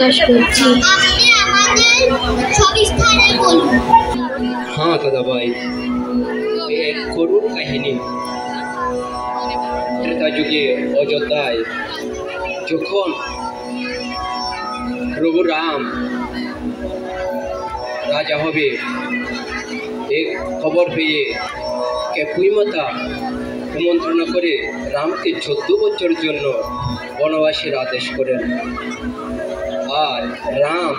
প্রকাশ করছি। হ্যাঁ দাদা ভাই, এক করুণ কাহিনী। ত্রেতা যুগে অযোধ্যায় যখন প্রভু রাম রাজা হবে, এক খবর পেয়ে কেকুই মাতা কুমন্ত্রণা করে রামকে 14 বছরের জন্য বনবাসের আদেশ করেন। আর রাম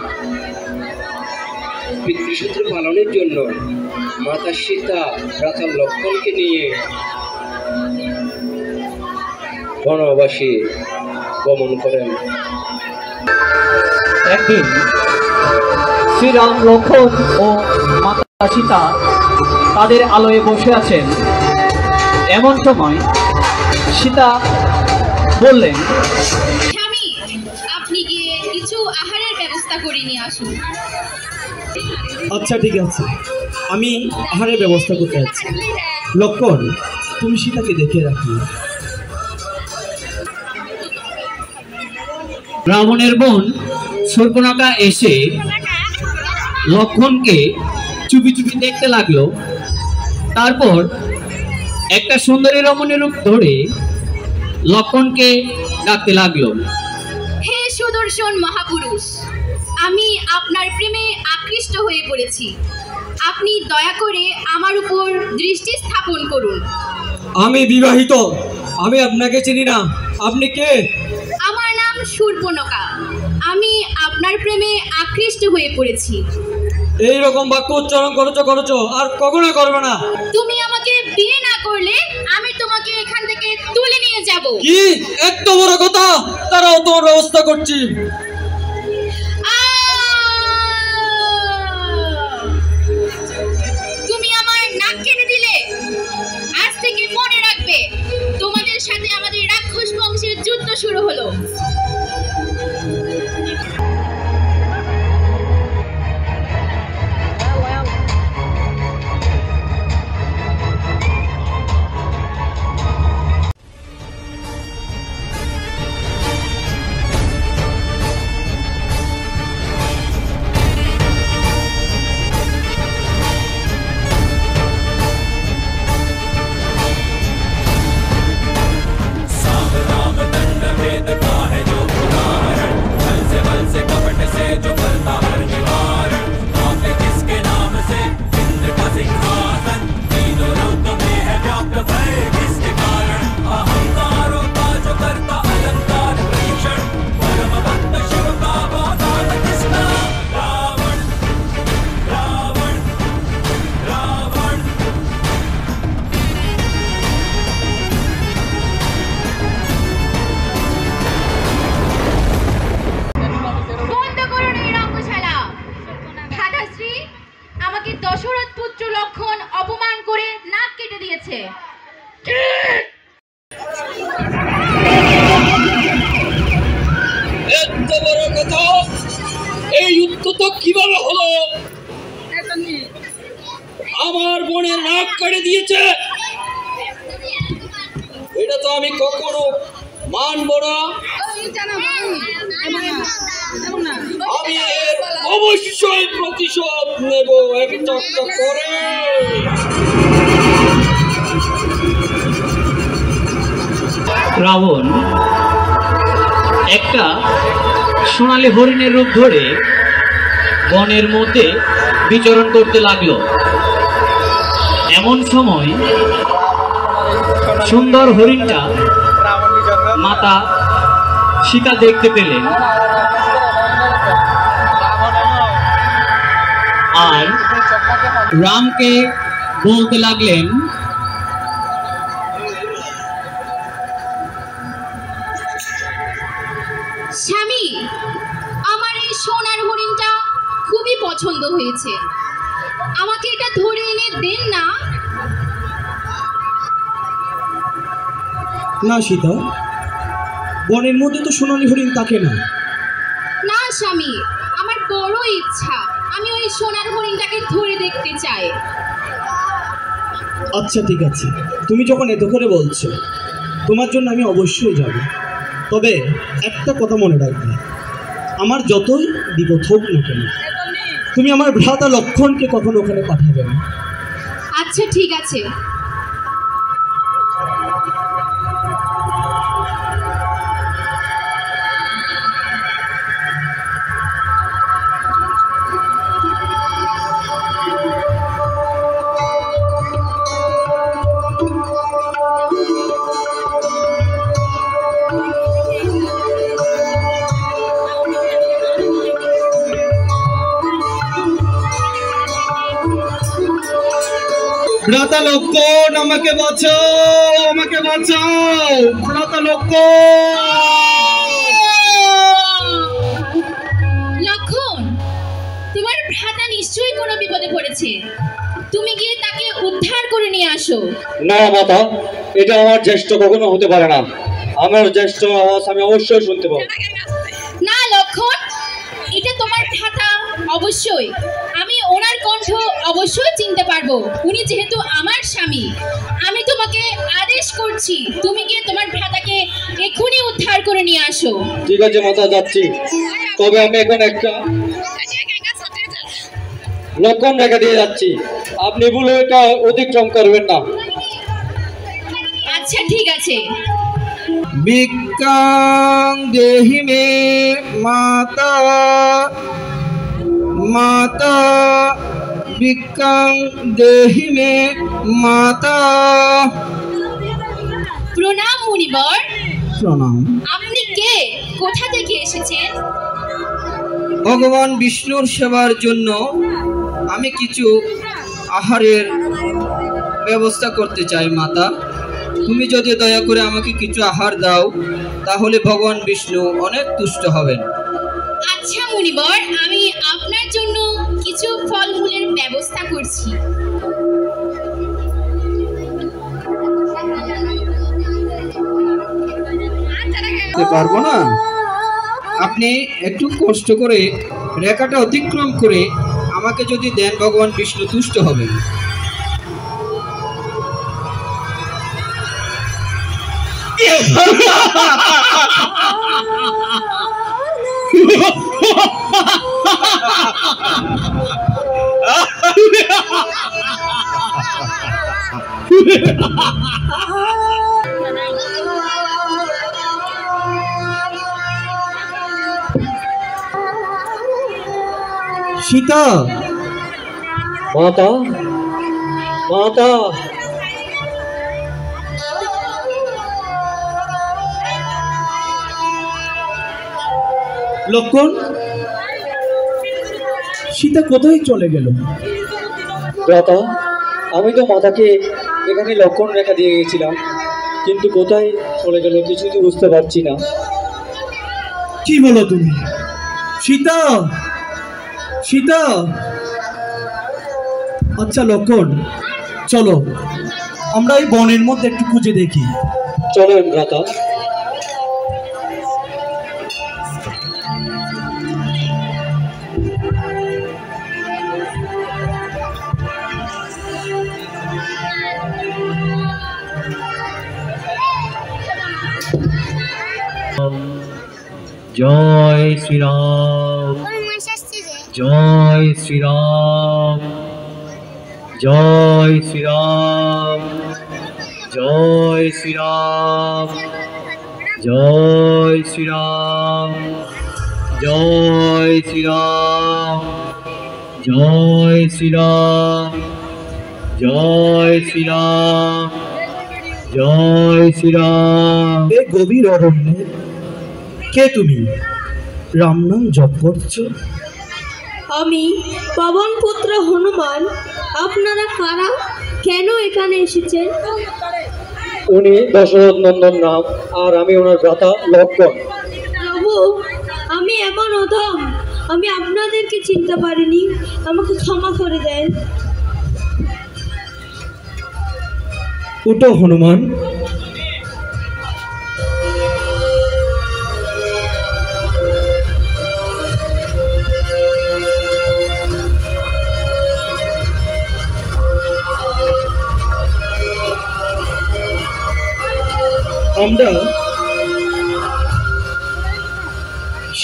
পিতৃসূত্র পালনের জন্য মাতা সীতা ভ্রাতা লক্ষ্মণকে নিয়ে বনবাসে গমন করেন। একদিন শ্রীরাম, লক্ষ্মণ ও মাতা সীতা তাদের আলোয় বসে আছেন। এমন সময় সীতা বললেন, স্বামী, আপনি গিয়ে কিছু আহারের ব্যবস্থা করে নিয়ে আসুন। আচ্ছা ঠিক আছে, আমি আহারের ব্যবস্থা করতে যাচ্ছি। লক্ষ্মণ, তুমি সীতাকে দেখে রাখি। রাবণের বোন শূর্পণখা এসে লক্ষ্মণকে চুপি চুপি দেখতে লাগলো। তারপর একটা সুন্দরী রমণীর রূপ ধরে লক্ষ্মণকে ডাকতে লাগলো, হে সুদর্শন মহাপুরুষ, আমি আপনার প্রেমে আকৃষ্ট হয়ে পড়েছি। আপনি দয়া করে আমার উপর দৃষ্টি স্থাপন করুন। আমি বিবাহিত, আমি আপনাকে চিনি না, আপনি কে? আমার নাম শূর্পণখা, আমি আপনার প্রেমে আকৃষ্ট হয়ে পড়েছি। এইরকম বাক্য উচ্চারণ করেছো আর কখনো করবে না। তুমি আমাকে বিয়ে না করলে আমি তোমাকে এখান থেকে তুলে নিয়ে যাব। কি এত বড় কথা? তারাও তোমার ব্যবস্থা করছি। তুমি আমার নাক কেটে দিলে। আজ থেকে মনে রাখবে, তোমাদের সাথে আমাদের রাক্ষস বংশের যুদ্ধ শুরু হলো। আমাকে দশরথ পুত্র লক্ষ্মণ অপমান করে নাক কেটে দিয়েছে। এত বড় কথা! এই যুদ্ধ তো কিভাবে হলো? আমার বোনের নাক কেটে দিয়েছে, এটা তো আমি কখনো মানব না। আমি এর অবশ্যই প্রতিশোধ নেব একটা করে। রাবণ একটা সোনালী হরিণের রূপ ধরে বনের মধ্যে বিচরণ করতে লাগলো। এমন সময় সুন্দর হরিণটা মাতা সীতা দেখতে পেলেন আর রামকে বলতে লাগলেন, স্বামী, আমার এই সোনার হরিণটা খুবই পছন্দ হয়েছে, আমাকে এটা ধরে এনে দেন না। না সীতা, বনের মধ্যে তো সোনালী হরিণ থাকে না। না স্বামী, আমার বড় ইচ্ছা, আমি ওই সোনার হরিণটাকে ধরে দেখতে চাই। আচ্ছা ঠিক আছে, তুমি যখন এত করে বলছো, তোমার জন্য আমি অবশ্যই যাব। তবে একটা কথা মনে রাখবে, আমার যতই বিপদ হোক না কেন, তুমি আমার ভ্রাতা লক্ষণকে কখনো ওখানে পাঠাবে না। আচ্ছা ঠিক আছে। ভ্রাতা লক্ষণ, আমাকে বাঁচাও, আমাকে বাঁচাও, ভ্রাতা লক্ষণ। লক্ষণ, তোমার ভ্রাতা নিশ্চয়ই কোনো বিপদে পড়েছে। তুমি গিয়ে তাকে উদ্ধার করে নিয়ে আসো। না মাতা, এটা আমার জ্যেষ্ঠ কখনো হতে পারে না। আমার জ্যেষ্ঠ আওয়াজ আমি অবশ্যই শুনতে পাবো। না লক্ষণ, এটা তোমার ভ্রাতা অবশ্যই। আমি ওনার কণ্ঠ অবশ্যই চিনতে পারবো। উনি যেহেতু আমার স্বামী, আমি তোমাকে আদেশ করছি তুমি গিয়ে তোমার ভ্রাতাকে এক্ষুনি উদ্ধার করে নিয়ে আসো। ঠিক আছে মাতা, যাচ্ছি। তবে আমি এখন একটা লক্ষণ রেখে দিয়ে যাচ্ছি, আপনি ভুলে এটা অতিক্রম করবেন না। আচ্ছা ঠিক আছে। ভিক্ষাং দেহি মে মাতা, মাতা ভিক্ষাং দেহি মে মাতা। প্রণাম মুনিবর। প্রণাম। আপনি কে? কোথা থেকে এসেছেন? ভগবান বিষ্ণুর সেবার জন্য আমি কিছু আহারের ব্যবস্থা করতে চাই মাতা। তুমি যদি দয়া করে আমাকে কিছু আহার দাও, তাহলে ভগবান বিষ্ণু অনেক তুষ্ট হবেন। আচ্ছা মুনিবর, আমি আপনার জন্য কিছু ফলমূলের ব্যবস্থা করছি। পারবো না, আপনি একটু কষ্ট করে রেখাটা অতিক্রম করে আমাকে যদি দেন, ভগবান বিষ্ণু তুষ্ট হবেন। সীতা, মাতা, মাতা, লক্ষণ, সীতা কোথায় চলে গেল? ভ্রাতা, আমি তো মাতাকে এখানে লক্ষণ রেখা দিয়ে গেছিলাম, কিন্তু কোথায় চলে গেল কিছুই তো বুঝতে পারছি না। কি বলো তুমি? সীতা, সীতা। আচ্ছা লক্ষণ, চলো আমরা এই বনের মধ্যে একটু খুঁজে দেখি। চলেন ভ্রাতা। জয় শ্রীরাম, জয় শ্রীরাম, জয় শ্রীরাম, জয় শ্রীরাম, জয় শ্রীরাম, জয় শ্রীরাম, জয় শ্রীরাম, জয় শ্রীরাম, জয় শ্রীরাম। এ গভীর অরণ্যে কে তুমি? রাম নাম জপ করছো? আমি পবন পুত্র হনুমান। আপনারা কারা? কেন এখানে এসেছেন? উনি দশরথ নন্দন নাম, আর আমি ওনার ভ্রাতা লক্ষণ। প্রভু, আমি এমন অধম, আমি আপনাদেরকে চিনতে পারিনি, আমাকে ক্ষমা করে দেন। উঠো হনুমান। আমরা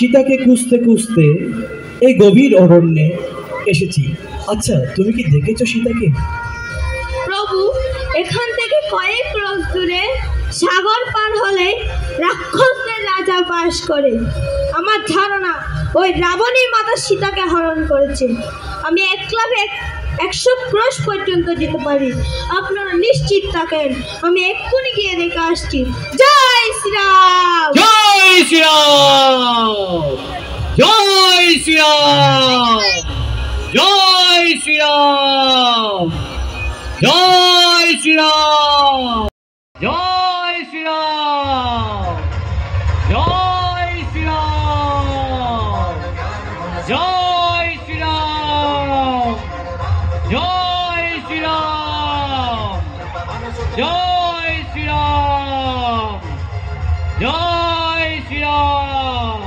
সীতাকে খুঁজতে খুঁজতে এই গভীর অরণ্যে এসেছি। আচ্ছা, তুমি কি দেখেছো সীতাকে? প্রভু, এখান থেকে কয়েক ক্রোশ দূরে সাগর পার হলে রাক্ষসদের রাজা বাস করে। আমার ধারণা ওই রাবণী মাতা সীতাকে হরণ করেছে। আমি একলাভে 100 ক্রোশ পর্যন্ত যেতে পারি। আপনারা নিশ্চিত থাকেন, আমি এক্ষুনি গিয়ে দেখে আসছি। জয় শ্রীরাম! জয় শ্রীরাম! জয় শ্রীরাম! জয় শ্রীরাম! জয় শ্রীরাম! জয় শ্রীরাম! জয় শ্রীরাম! জয় শ্রীরাম! জয় শ্রীরাম! জয় শ্রীরাম! জয় শ্রীরাম!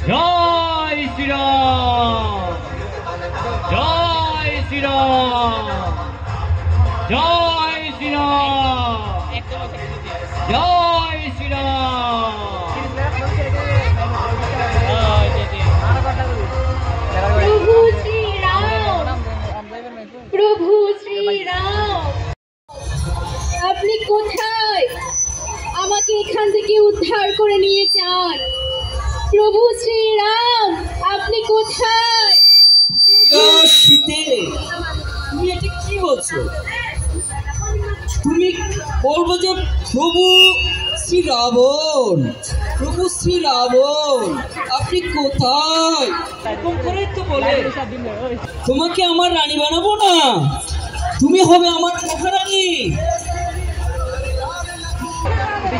জয় শ্রীরাম! জয় শ্রীরাম! জয় শ্রীরাম! জয় শ্রীরাম! জয় শ্রীরাম! প্রভু শ্রীরাম! প্রভু শ্রীরাম! আপনি কোথায়? আমাকে এখান থেকে উদ্ধার করে নিয়ে যান। প্রভু শ্রীরাম, আপনি কোথায়? শীতে তুমি এটা কি বলছো? তুমি বলবো যে প্রভু শ্রী রাবণ, প্রভু শ্রী রাবণ আপনি কোথায়? এরকম করেই তো বলে। তোমাকে আমার রানী বানাবো না, তুমি হবে আমার মহারানী।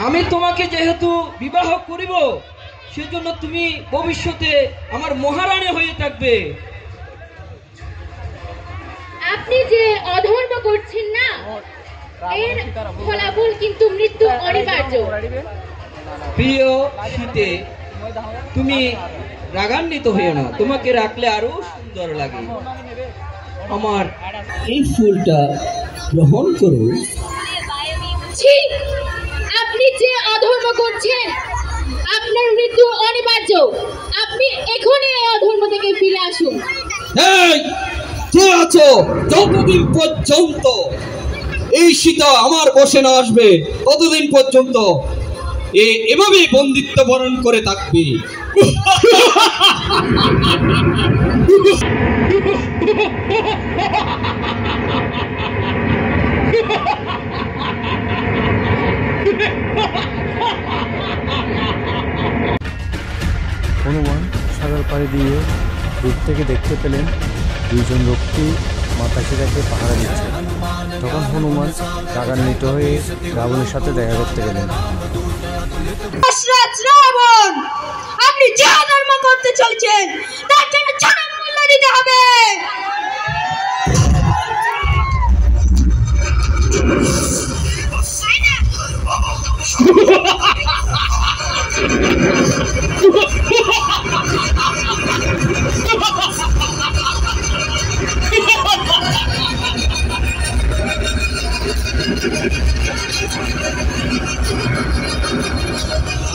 আমি তোমাকে যেহেতু বিবাহ করিব, সেজন্য তুমি ভবিষ্যতে আমার মহারানী হয়ে থাকবে। আপনি যে অধর্ম করছেন না, এর ফলাফল কিন্তু মৃত্যু অনিবার্য। প্রিয় শীতে, তুমি রাগান্বিত হইও না, তোমাকে রাখলে আরো সুন্দর লাগে। আমার এই ফুলটা গ্রহণ করো। ছি! আপনি যে অধর্ম করছেন, আপনার মৃত্যু অনিবার্য। আপনি এখনই এই অধর্ম থেকে ফিরে আসুন। এই কে আছো? যতদিন পর্যন্ত এই সীতা আমার বসে না আসবে, ততদিন পর্যন্ত এভাবে বন্দিত্ব বরণ করে থাকবে। হনুমান সাগর পাড়ি দিয়ে দূর থেকে দেখতে পেলেন দুইজন ব্যক্তি মাতা সীতাকে পাহারা দিচ্ছে। তখন হনুমান রাগান্বিত হয়ে রাবণের সাথে দেখা করতে গেলেন। রাবণ, আপনি যে অধর্ম করতে চলছেন তার জন্য চরম মূল্য দিতে হবে।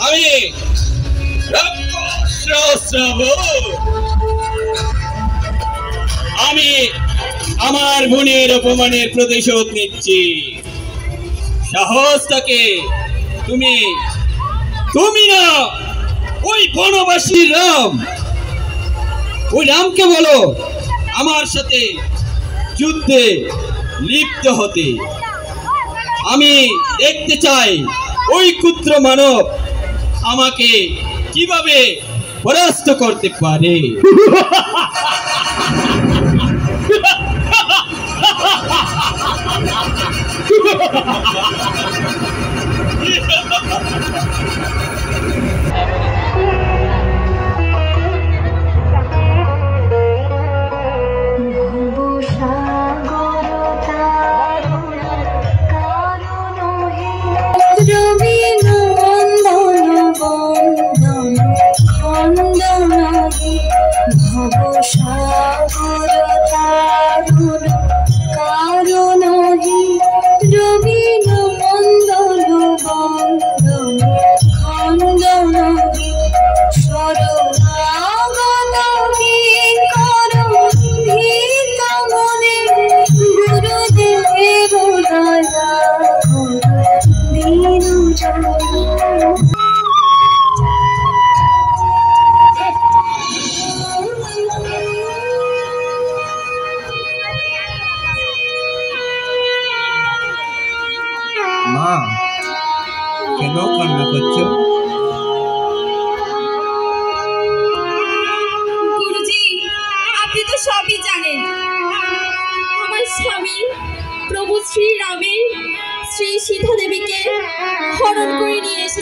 আমি আমি আমার বোনের অপমানের প্রতিশোধ নিচ্ছি। সাহস থাকে তুমি না ওই বনবাসী রাম, ওই রামকে বলো আমার সাথে যুদ্ধে লিপ্ত হতে। আমি দেখতে চাই ওই ক্ষুদ্র মানব আমাকে কিভাবে পরাস্ত করতে পারে। কারণ রবীন্দ্র মন্দন বন্দন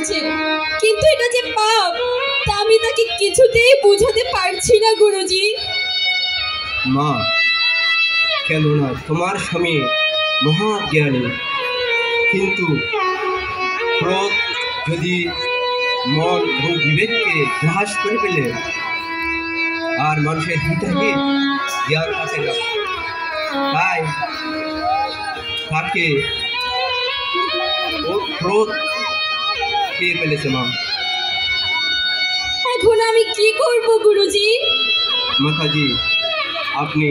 করছে, কিন্তু এটা যে পাপ তা আমি তাকে কিছুতেই বোঝাতে পারছি না গুরুজি। মা, কেননা তোমার স্বামী মহাজ্ঞানী, কিন্তু ক্রোধ যদি মন এবং বিবেককে গ্রাস করে ফেলে আর মানুষের হৃদয়ে জ্ঞান থাকে না, তাই তাকে ও ক্রোধ খেয়ে ফেলেছে। মা, এখন আমি কি করব গুরুজি? মাতাজি, আপনি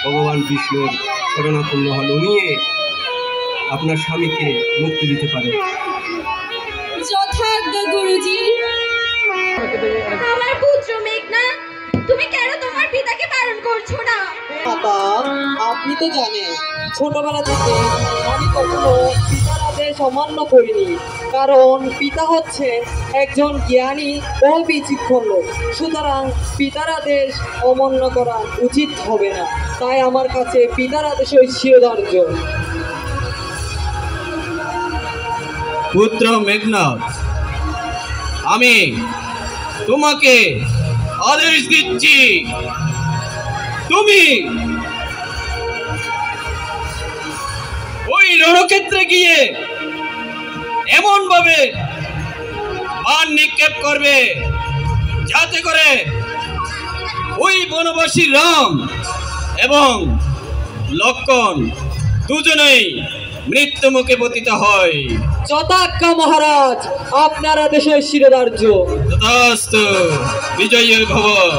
ভগবান বিষ্ণুর শরণাপন্ন হন, উনিয়ে আপনার স্বামীকে মুক্তি দিতে পারে। যথাজ্ঞা গুরুজি। আমার পুত্র মেঘনাদ, তুমি কেন তোমার পিতাকে বারণ করছো না? মাতা, আপনি তো জানেন ছোটবেলা থেকে আমি কখনো পিতার আদেশ অমান্য করিনি, কারণ পিতা হচ্ছে একজন জ্ঞানী ও বিচক্ষণ লোক। সুতরাং পিতার আদেশ অমান্য করা উচিত হবে না, তাই আমার কাছে পিতার আদেশই শিরোধার্য। পুত্র মেঘনাদ, আমি তোমাকে আদেশ দিচ্ছি, তুমি ওই রণক্ষেত্রে গিয়ে এমন ভাবে বাণ নিক্ষেপ করবে যাতে করে ওই বনবাসী রাম এবং লক্ষ্মণ দুজনেই মৃত্যু মুখে পতিত হয়। যথাজ্ঞা মহারাজ, আপনার আদেশের শিরোধার্য। তথাস্তু, বিজয়ী ভব।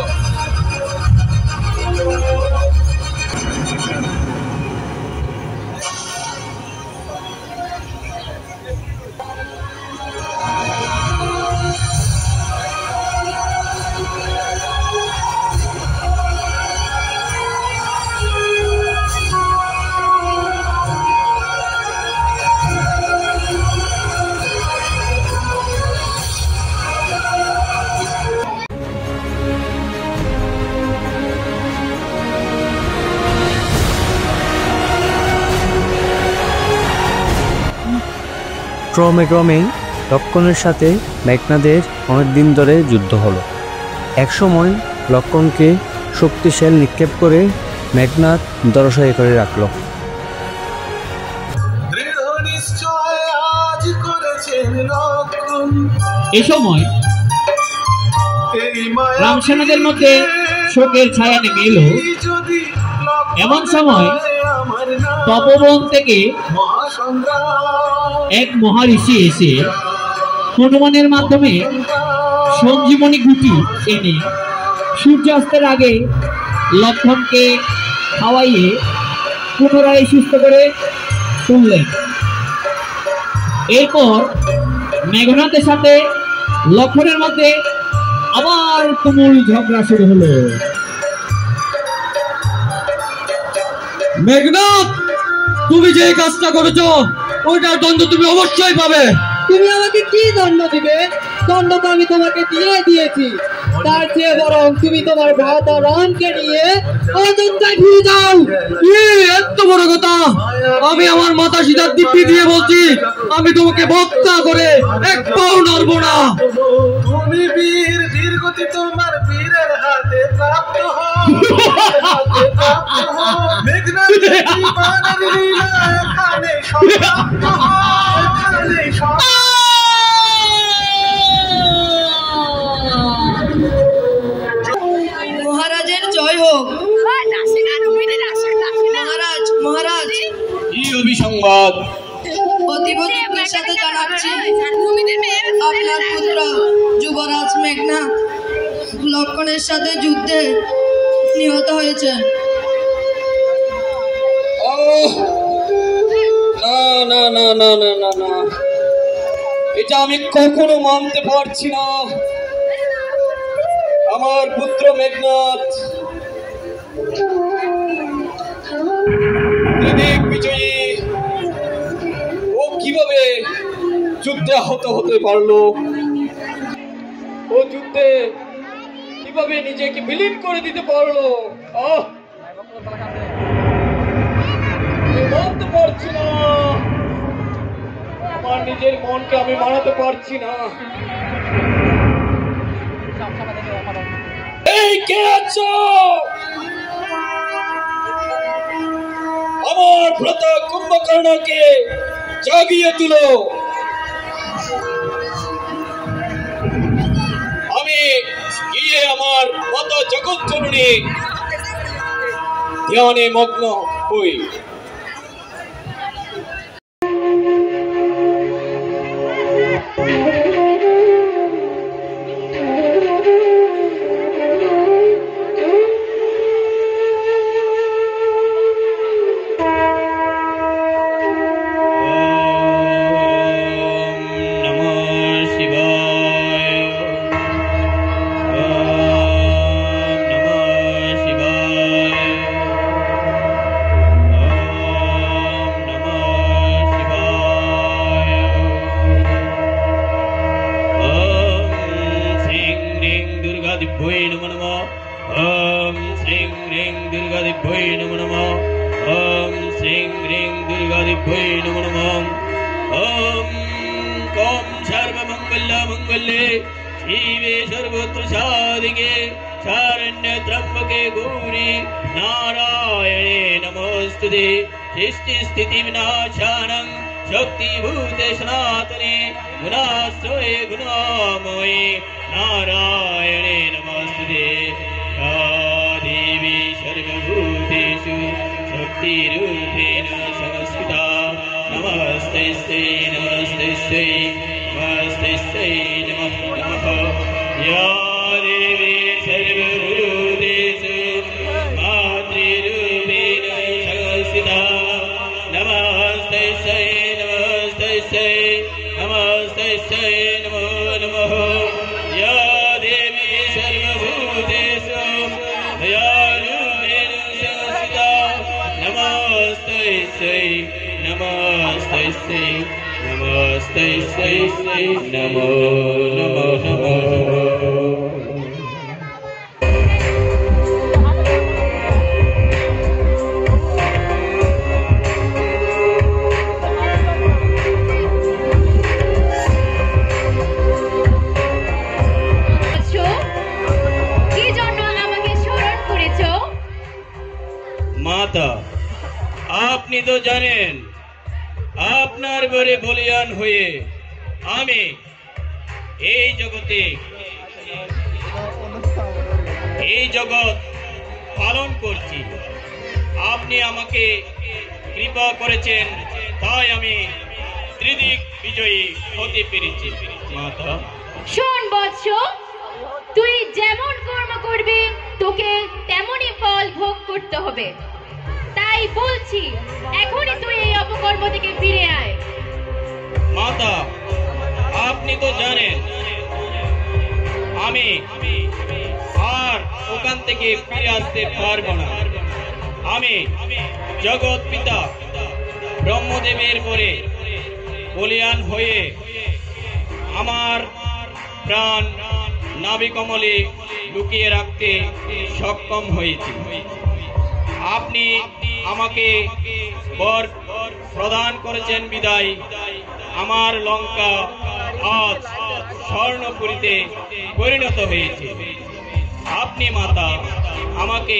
ক্রমে ক্রমে লক্ষ্মণের সাথে মেঘনাদের অনেক দিন ধরে যুদ্ধ হলো। একসময় লক্ষ্মণকে শক্তিশালী নিক্ষেপ করে মেঘনাদ দরসাই করে রাখল। এ সময় রামসেনাদের মধ্যে শোকের ছায়া নেমে এলো। এমন সময় তপবন থেকে এক মহারিষি এসে হনুমানের মাধ্যমে সঞ্জীবনী গুটি এনে সূর্যাস্তের আগে লক্ষ্মণকে খাওয়াইয়ে পুনরায় সুস্থ করে তুললেন। এরপর মেঘনাদের সাথে লক্ষ্মণের মধ্যে আবার তুমুল ঝগড়া শুরু হলো। মেঘনাদ, তুমি যে কাজটা করেছো ওইটার দণ্ড তুমি অবশ্যই পাবে। তুমি আমাকে কি দণ্ড দিবে? দণ্ড তো আমি তোমাকে দিয়ে দিয়েছি। তার চেয়ে বরং তুমি তোমার ভ্রাতা রামকে নিয়ে অযোধ্যায় ফিরে যাও। এত বড় কথা! আমি আমার মাতা সীতার দিব্যি দিয়ে বলছি, আমি তোমাকে হত্যা করে এক পাও নড়বো না। তুমি বীর, ধীর গতি তোমার বীরের হাতে প্রাপ্ত হও। মেঘনাদ জীবনের লীলা এখানে সমাপ্ত হয়, এখানে সমাপ্ত। মহারাজের জয় হোক। মহারাজ, মহারাজ, কি অভিসংবাদ? অতিবুদ্ধির সাথে জানাচ্ছি আপনার পুত্র যুবরাজ মেঘনাদ লক্ষ্মণের সাথে যুদ্ধে নিহত হয়েছে। না না না না না না না, এটা আমি কখনো মানতে পারছি না। আমার পুত্র মেঘনাদ ত্রিদিক বিজয়ী, ও কিভাবে যুদ্ধে আহত হতে পারলো? ও যুদ্ধে কিভাবে নিজেকে বিলীন করে দিতে পারলো? মানতে পারছি না। আমার নিজের মনকে আমি মানাতে পারছি না। এই কে আছো? আমার ভ্রাতা কুম্ভকর্ণকে জাগিয়ে তুলো। আমি গিয়ে আমার মাতা জগৎজননী ধ্যানে মগ্ন হই। शिवे सर्वत्र साधिके शरण्ये त्र्यंबके गौरी नारायणे नमोस्तुते सृष्टि स्थिति विनाशानं शक्तिभूते सनातने गुणाश्रये गुणामये नारायणे नमोस्तुते या देवी सर्वभूतेषु शक्तिरूपेण संस्थिता नमस्ते नमस्ते नमस्ते नमः या देवी सर्वभूतेषु मातृरूपेण संस्थिता नमस्ते नमस्ते नमो नमः या देवी सर्वभूतेषु दयारूपेण संस्थिता नमस्ते नमो नमः माता আপনি তো জানেন আপনার ঘরে বলিয়ান হয়ে আমি এই জগৎ পালন করছি। আপনি আমাকে কৃপা করেছেন, তাই আমি ত্রিদিক বিজয়ী হতে পেরেছি। মাতা শোন বৎস, তুই যেমন কর্ম করবি তোকে তেমনই ফল ভোগ করতে হবে। তাই বলছি এখনই তুই এই অপকর্ম থেকে ফিরে আয়। মাতা আপনি তো জানেন আমি আর ওখান থেকে ফিরে আসতে পারবো না। আমি জগৎ পিতা ব্রহ্মদেবের পরে বলিয়ান হয়ে আমার প্রাণ নাভিকমলে লুকিয়ে রাখতে সক্ষম হয়েছি। আপনি আমাকে বর প্রদান করেছেন বিদায় আমার লঙ্কা আজ স্বর্ণপুরীতে পরিণত হয়েছে। আপনি মাতা আমাকে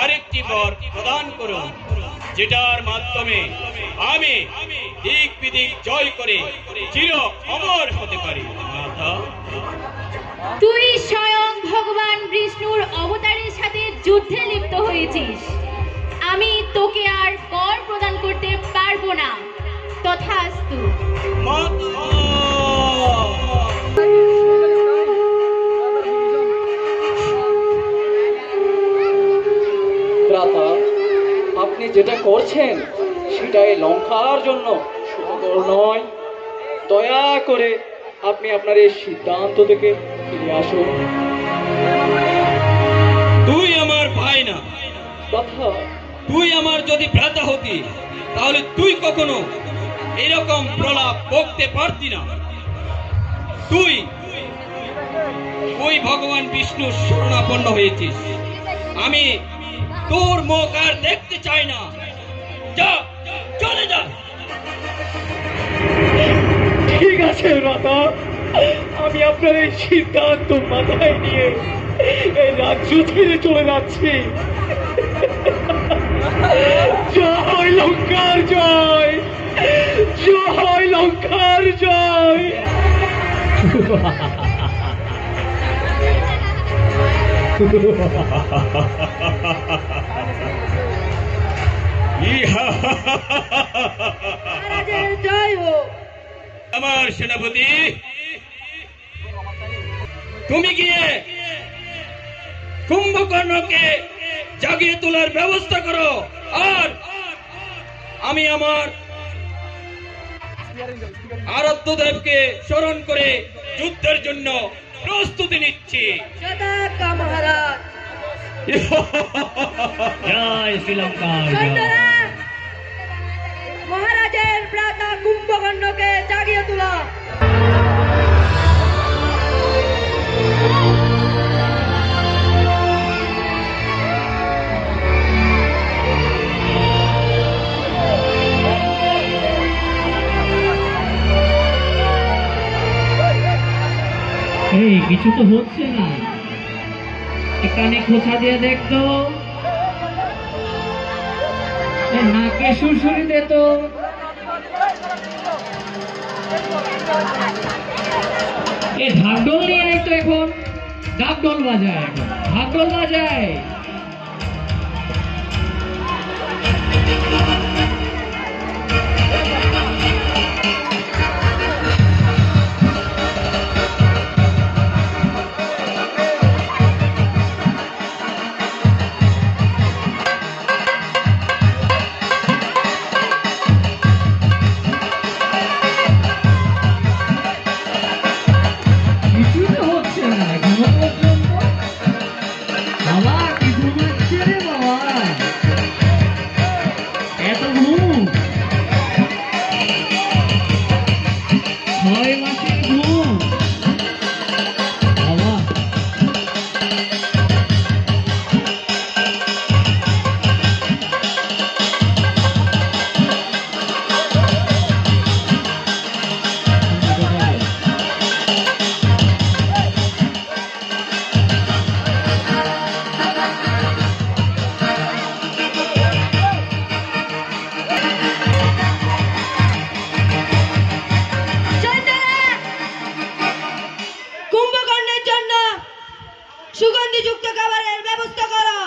আরেকটি বর প্রদান করুন, যেটার মাধ্যমে আমি দিক বিদিক জয় করে চির অমর হতে পারি। মাতা তুই স্বয়ং ভগবান বিষ্ণুর অবতারের সাথে যুদ্ধে লিপ্ত হয়েছিস। আমি তোকে আর বর প্রদান করতে পারবো না। তথাস্তু। ভ্রাতা, আপনি যেটা করছেন সেটাই লঙ্কার জন্য সুন্দর নয়। দয়া করে আপনি আপনার এই সিদ্ধান্ত থেকে ফিরে আসুন। তুই আমার ভাই না, কথা তুই আমার যদি ভ্রাতা হতি তাহলে তুই কখনো এরকম প্রলাপ বকতে পারতি না। তুই ভগবান বিষ্ণুর শরণাপন্ন হয়েছিস। আমি তোর মুখ আর দেখতে চাই না। যা, চলে যা। ঠিক আছে রাধা, আমি আপনার এই সিদ্ধান্ত মাথায় নিয়ে এই রাজ্য ছেড়ে চলে যাচ্ছি। জয় লঙ্কার জয়, জয় লঙ্কার জয়। আমার সেনাপতি, তুমি গিয়ে কুম্ভকর্ণকে জাগিয়ে তোলার ব্যবস্থা করো, আর আমি আমার আরাধ্য দেবকে স্মরণ করে যুদ্ধের জন্য প্রস্তুতি নিচ্ছি। মহারাজ, জয় শ্রীলঙ্কার জয়। মহারাজের ভ্রাতা কুম্ভকর্ণকে জাগিয়ে তোলা। এই কিছু তো হচ্ছে না, কানে খোঁচা দিয়ে দেখতো, নাকে সুরসুরি দে তো। এ ঢাকঢোল নিয়ে আয় তো, এখন ঢাকঢোল বাজায়, এখন ঢাকঢোল বাজায়। সুগন্ধিযুক্ত খাবারের ব্যবস্থা করো।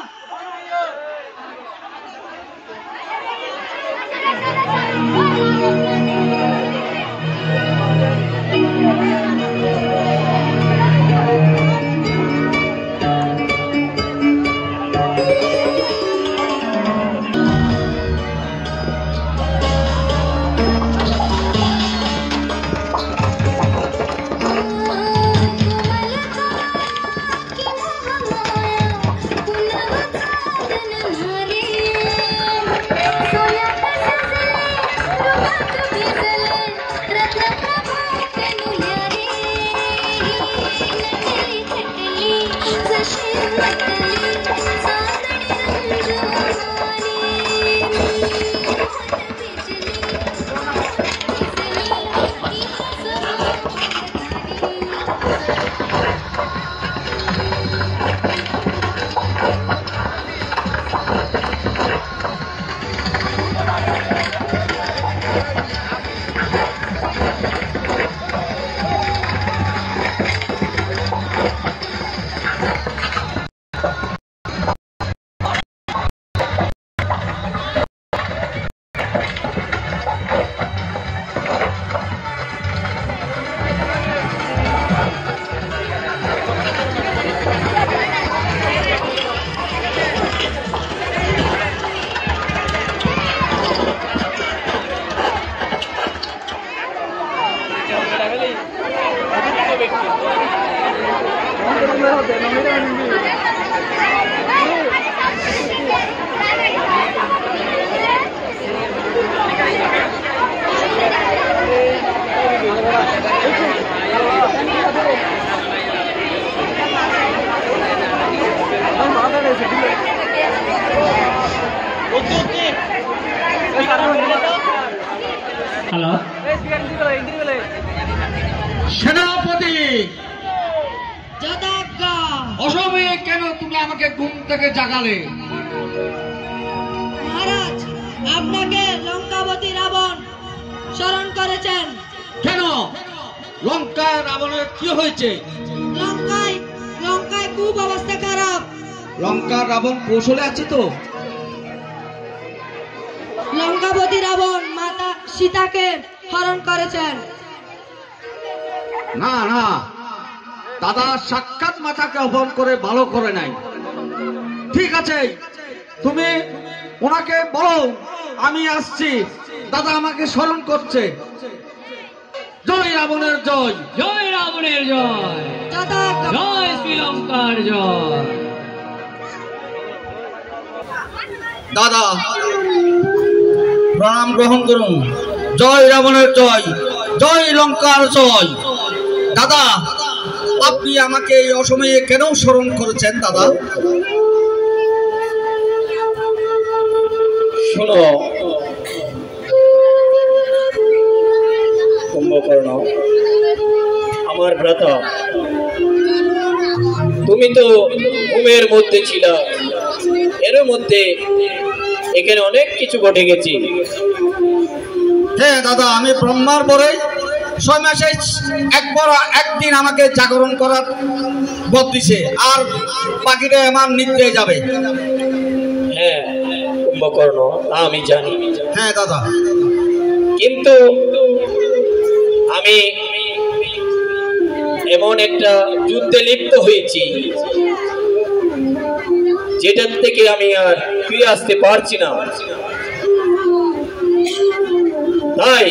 হ্যালো, আমাকে ঘুম থেকে জাগালে? মহারাজ, আপনাকে লঙ্কাবতী রাবণ স্মরণ করেছেন। কেন? লঙ্কায় রাবণের কি হয়েছে? লঙ্কায় খুব অবস্থা খারাপ। লঙ্কার রাবণ কৌশলে আছে তো? লঙ্কাবতী রাবণ মাতা সীতাকে হরণ করেছেন। না না, দাদা সাক্ষাৎ মাতাকে অপহরণ করে ভালো করে নাই। ঠিক আছে, তুমি ওনাকে বলো আমি আসছি, দাদা আমাকে স্মরণ করছে। জয় রাবণের জয়, জয় রাবণের জয়, জয় শ্রীলঙ্কার জয়। দাদা প্রণাম গ্রহণ করুন। জয় রাবণের জয়, জয় লঙ্কার জয়। দাদা, আপনি আমাকে এই অসময়ে কেন স্মরণ করেছেন দাদা? শোনো কুম্ভকর্ণ, আমার ভ্রাতা, তুমি তো ঘুমের মধ্যে ছিল, এর মধ্যে এখানে অনেক কিছু ঘটে গেছে। হ্যাঁ দাদা, আমি ব্রহ্মার পরে 6 মাসে একদিন আমাকে জাগরণ করার বদ দিছে, আর বাকিটা আমার নিদ্রে যাবে। হ্যাঁ কুম্ভকর্ণ, আমি জানি। হ্যাঁ দাদা, কিন্তু আমি এমন একটা যুদ্ধে লিপ্ত হয়েছি যেটার থেকে আমি আর ফিরে আসতে পারছি না। তাই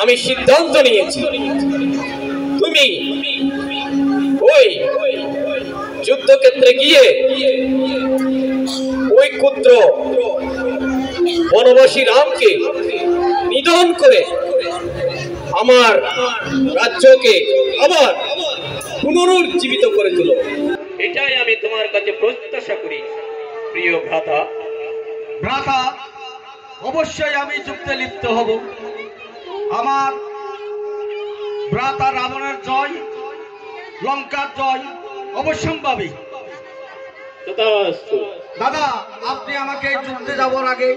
আমি সিদ্ধান্ত নিয়েছি, তুমি ওই যুদ্ধক্ষেত্রে গিয়ে ওই ক্ষুদ্র বনবাসী রামকে নিধন করে আমার রাজ্যকে আবার পুনরুজ্জীবিত করে তুলো। এটাই আমি তোমার কাছে প্রত্যাশা করি প্রিয় ভ্রাতা। ভ্রাতা, অবশ্যই আমি যুদ্ধে লিপ্ত হব। আমার ভ্রাতা রাবণের জয়, লঙ্কার জয় অবশ্যম্ভাবী। দাদা, আপনি আমাকে যুদ্ধে যাওয়ার আগে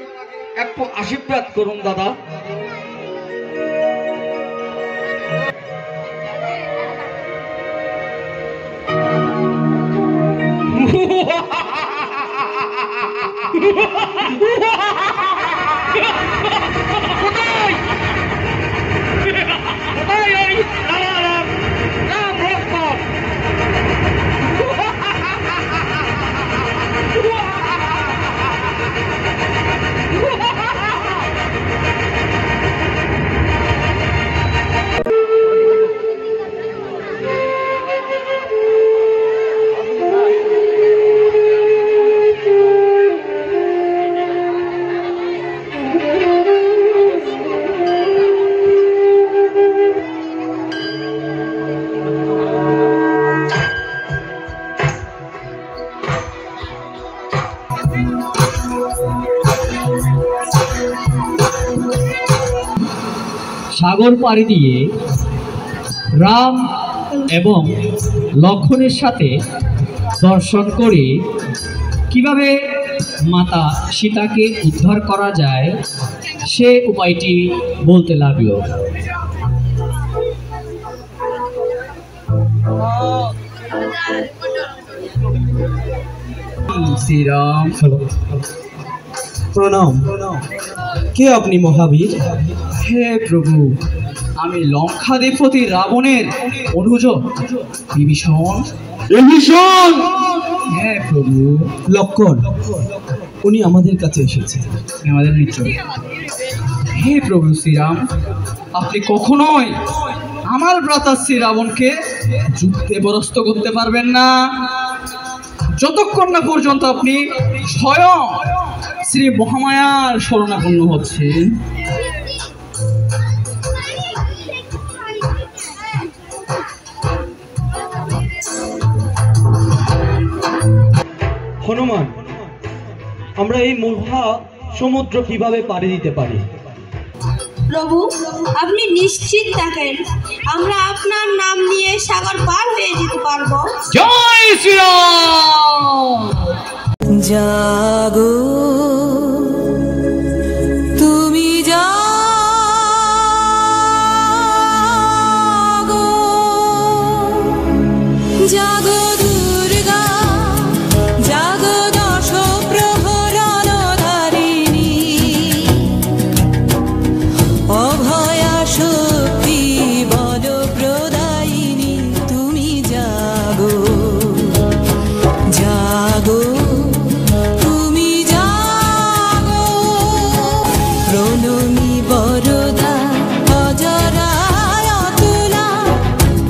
একটু আশীর্বাদ করুন দাদা। সাগর পাড়ি দিয়ে রাম এবং লক্ষ্মণের সাথে দর্শন করে কিভাবে মাতা সীতাকে উদ্ধার করা যায় সে উপায়টি বলতে লাগলো। শ্রীরাম, প্রণাম। কে আপনি মহাবীর? হে প্রভু, আমি লঙ্কাধিপতি রাবণের অনুজ বিভীষণ। বিভীষণ! হ্যাঁ প্রভু। লক্ষণ, উনি আমাদের কাছে এসেছে। আমাদের মিত্র। হে প্রভু শ্রীরাম, আপনি কখনোই আমার ভ্রাতা শ্রী রাবণকে যুদ্ধে পরাস্ত করতে পারবেন না যতক্ষণ না পর্যন্ত আপনি স্বয়ং শ্রী মহামায়ার শরণাপন্ন হচ্ছেন। হনুমান, আমরা এই মহা সমুদ্র কিভাবে পাড়ি দিতে পারি? প্রভু, আপনি নিশ্চিত থাকেন, আমরা আপনার নাম নিয়ে সাগর পার হয়ে যেতে পারবো। জয় শ্রীরাম। জাগো তুমি জাগো জাগো দুর্গা জাগো দশ প্রহরণধারিণী অভয়া শক্তি বল প্রদায়িনী তুমি জাগো জাগো তুমি জাগো প্রণমী বরদা অজরায় অতুলা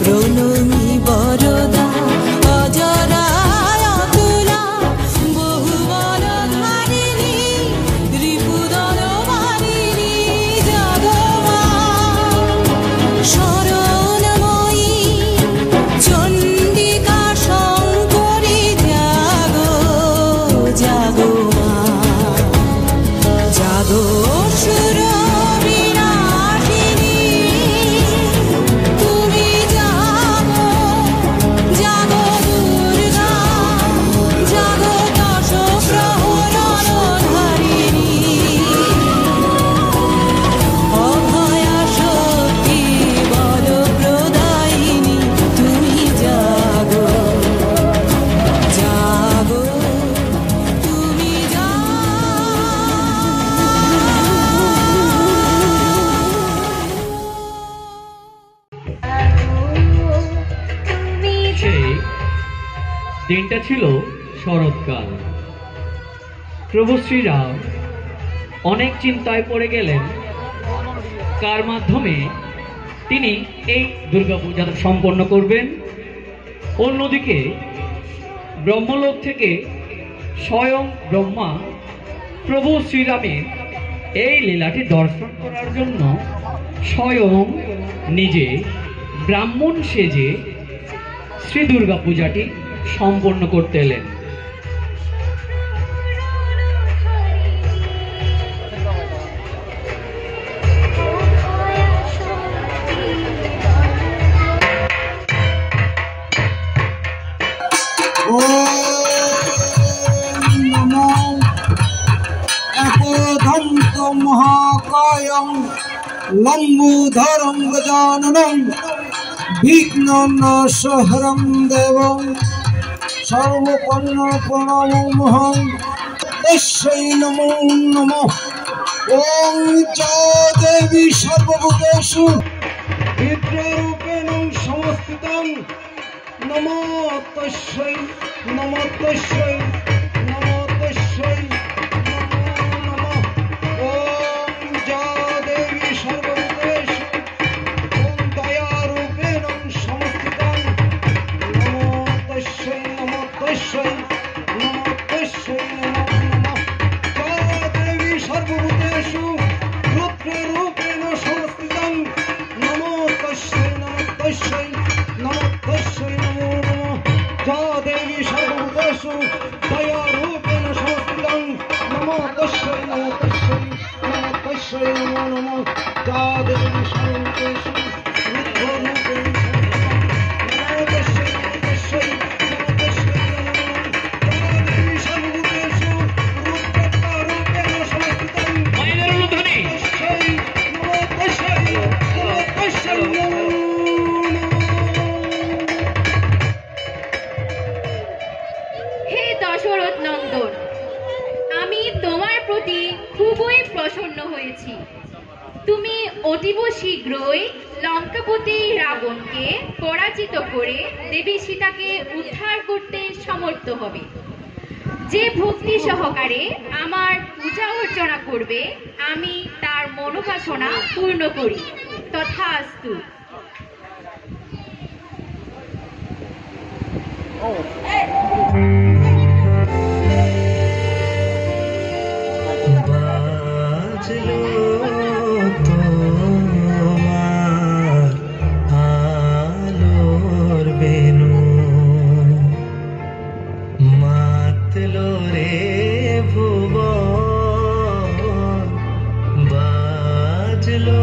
প্রণমী বরদা অজরায় অতুলা বহুবল ধারিণী রিপুদল বারিণী জাগো মা শরণময়ী চণ্ডিকা শঙ্করী জাগো জাগো মা জাগো অসুর বিনাশিনী তুমি জাগো জাগো দুর্গা জাগো দশ প্রহরণধারিণী অভয়া শক্তি বল প্রদায়িনী তুমি জাগো জাগো তুমি সেই দিনটা ছিল শরৎকাল। প্রভু শ্রীরাম অনেক চিন্তায় পড়ে গেলেন কার মাধ্যমে তিনি এই দুর্গাপূজা সম্পন্ন করবেন। অন্যদিকে ব্রহ্মলোক থেকে স্বয়ং ব্রহ্মা প্রভু শ্রীরামের এই লীলাটি দর্শন করার জন্য স্বয়ং নিজে ব্রাহ্মণ সেজে শ্রী দুর্গা পূজাটি সম্পন্ন করতে এলেন। একদন্ত মহাকায়ং লম্বুধরং গজাননং বিঘ্ননাশহরং দেবং সর্বপন্ন প্রণমোহং তস্যৈ নমো নমঃ। ওং চ দেবী সর্বভূতেষু বিদ্যারূপেণ সংস্থিতং নমো তস্যৈ নমো তস্যৈ নমো তস্যৈ নমো নমঃ। ওং চ দেবী সর্বভূতেষু ওং দয়ারূপেণ সংস্থিতং নমো তস্যৈ নমো তস্যৈ নমো তস্যৈ নমো নমঃ। চ দেবী সর্বভূতেষু রুদ্ররূপেণ সংস্থিতং নমো তস্যৈ নমো তস্যৈ নমো তস্যৈ নমো নমঃ। চ দেবী সর্বভূতেষু দয়ারূপেণ সংস্থিতং নমো তস্যৈ নমো তস্যৈ নমো তস্যৈ নমো নমঃ। চ দেবী সর্বভূতেষু রুদ্ররূপেণ হে দশরথ নন্দন, আমি তোমার প্রতি খুবই প্রসন্ন হয়েছি। তুমি অতীব শীঘ্রই লঙ্কাপতি রাবণকে পরাজিত করে দেবী সীতাকে উদ্ধার করতে সমর্থ হবে। যে ভক্তি সহকারে আমার পূজা অর্চনা করবে আমি তার মনোবাসনা পূর্ণ করি। তথাস্তু। বাজলো তোমার আলোর বেনু, মাতলো রে ভুবন, বাজলো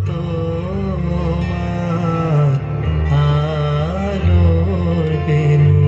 তোমার আলোর বেনু।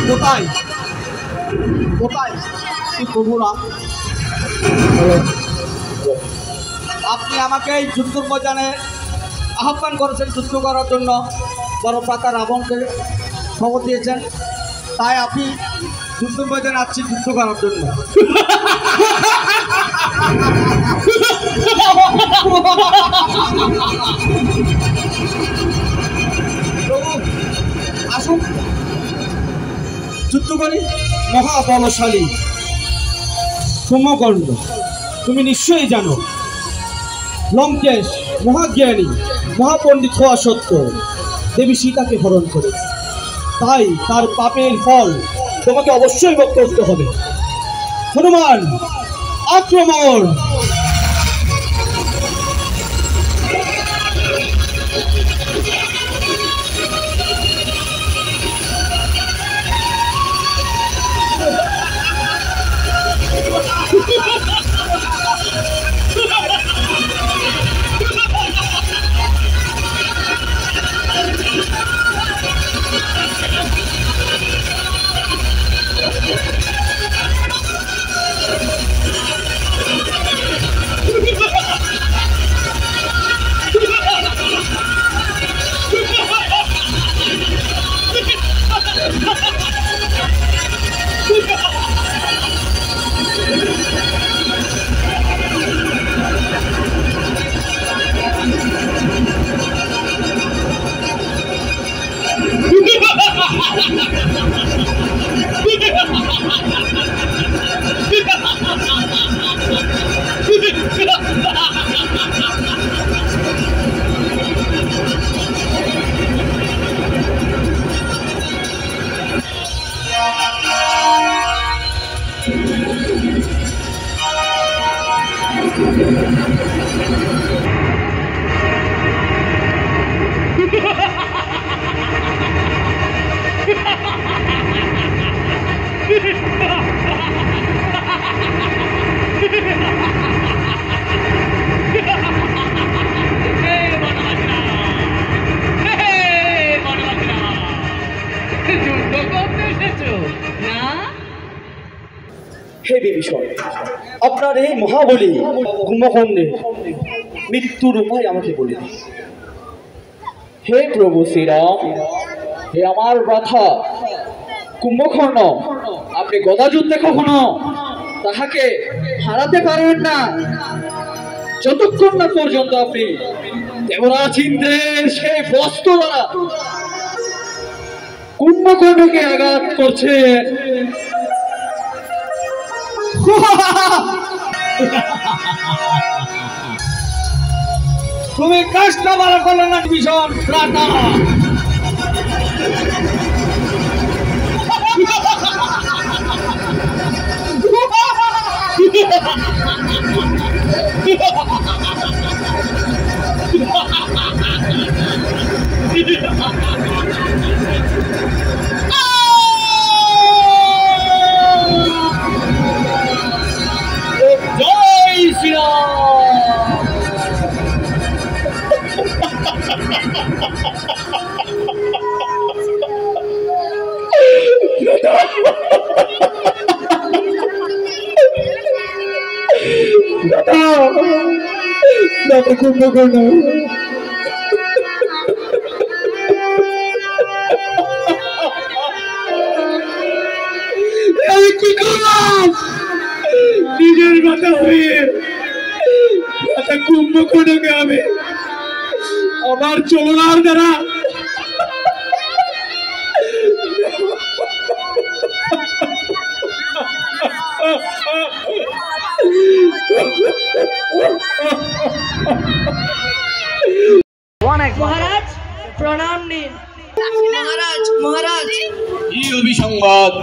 কোথায় কোথায় প্রভুরা? আপনি আমাকে এই যুদ্ধ ময়দানে আহ্বান করেছেন যুদ্ধ করার জন্য, বড় প্রাতা রাবণকে খবর দিয়েছেন, তাই আপনি যুদ্ধ ময়দানে আসছি যুদ্ধ করার জন্য। আসুন যুদ্ধ করি। মহাবলশালী কুম্ভকর্ণ, তুমি নিশ্চয়ই জানো লঙ্কেশ মহাজ্ঞানী মহাপণ্ডিত হওয়া সত্ত্বেও দেবী সীতাকে হরণ করেছে, তাই তার পাপের ফল তোমাকে অবশ্যই ভোগ করতে হবে। হনুমান আক্রমণ! হে বিভীষণ, আপনার এই মহাবলী কুম্ভকর্ণের মৃত্যুর উপায় আমাকে বলে দিন। হে প্রভু শ্রীরাম, হে আমার ব্রাথা কুম্ভকর্ণ, আপনি গদাযুদ্ধে কখনো তাহাকে হারাতে পারবেন না যতক্ষণ না পর্যন্ত আপনি দেবরাজ ইন্দ্রের সেই বস্ত্র দ্বারা কুম্ভকর্ণকে আঘাত করছেন। তুমি কাজটা ভালো করলে না ভীষণ প্রাতা। জয় শ্রীরাম। দাদা কুম্ভকর্ণ, আমি কি করলাম? নিজের মাথা হয়ে মাথা কুম্ভকর্ণকে আমি আমার চলনার দ্বারা মহারাজ প্রণাম নিন। মহারাজ মহারাজ কি অভিসংবাদ?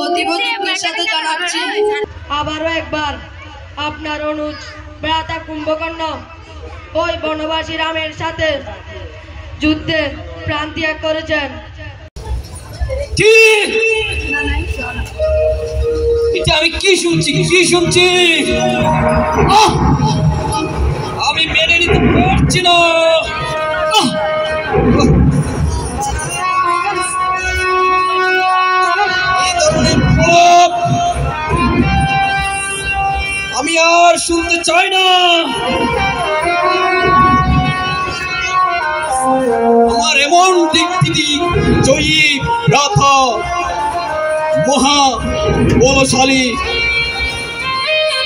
অতীব দুঃখের সাথে জানাচ্ছি, আবারও একবার আপনার অনুজ ভ্রাতা কুম্ভকর্ণ ওই বনবাসী রামের সাথে যুদ্ধে প্রাণ ত্যাগ করেছেন। এটা আমি কি শুনছি? আমি মেনে নিতে পারছি না। শুনতে চাই না। আমার এমন দিক জয়ী রাধা মহা বলশালী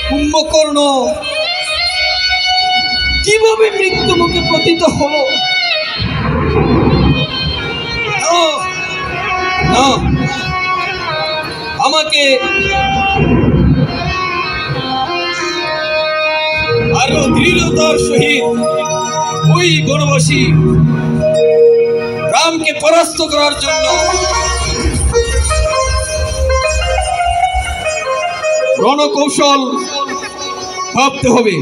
কুম্ভকর্ণ কিভাবে মৃত্যু মুখে পতিত হলো? না, আমাকে আরো দৃঢ়তার সহিত ওই বনবাসী রামকে পরাস্ত করার জন্য রণকৌশল ভাবতে হবে।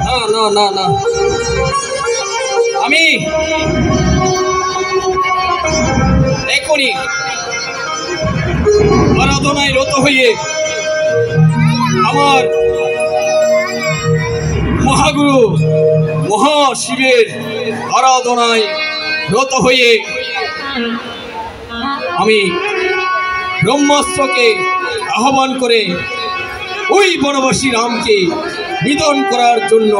না না না না, আমি এখনই আরাধনায় রত হয়ে আমার মহাগুরু মহাশিবের আরাধনায় রত হয়ে আমি ব্রহ্মাস্ত্রকে আহ্বান করে ওই বনবাসী রামকে নিধন করার জন্য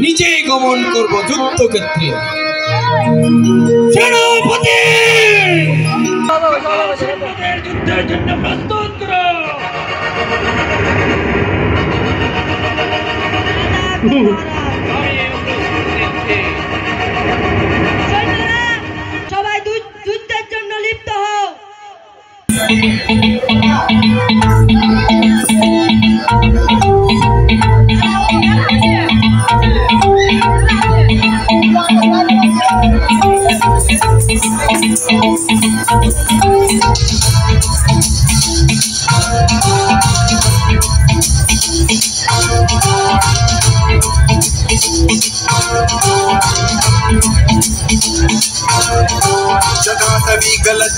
নিজেই গমন করব যুদ্ধক্ষেত্রে। সেনাপতি, যুদ্ধের জন্য প্রস্তুত করো। সবাই যুদ্ধের জন্য লিপ্ত হও।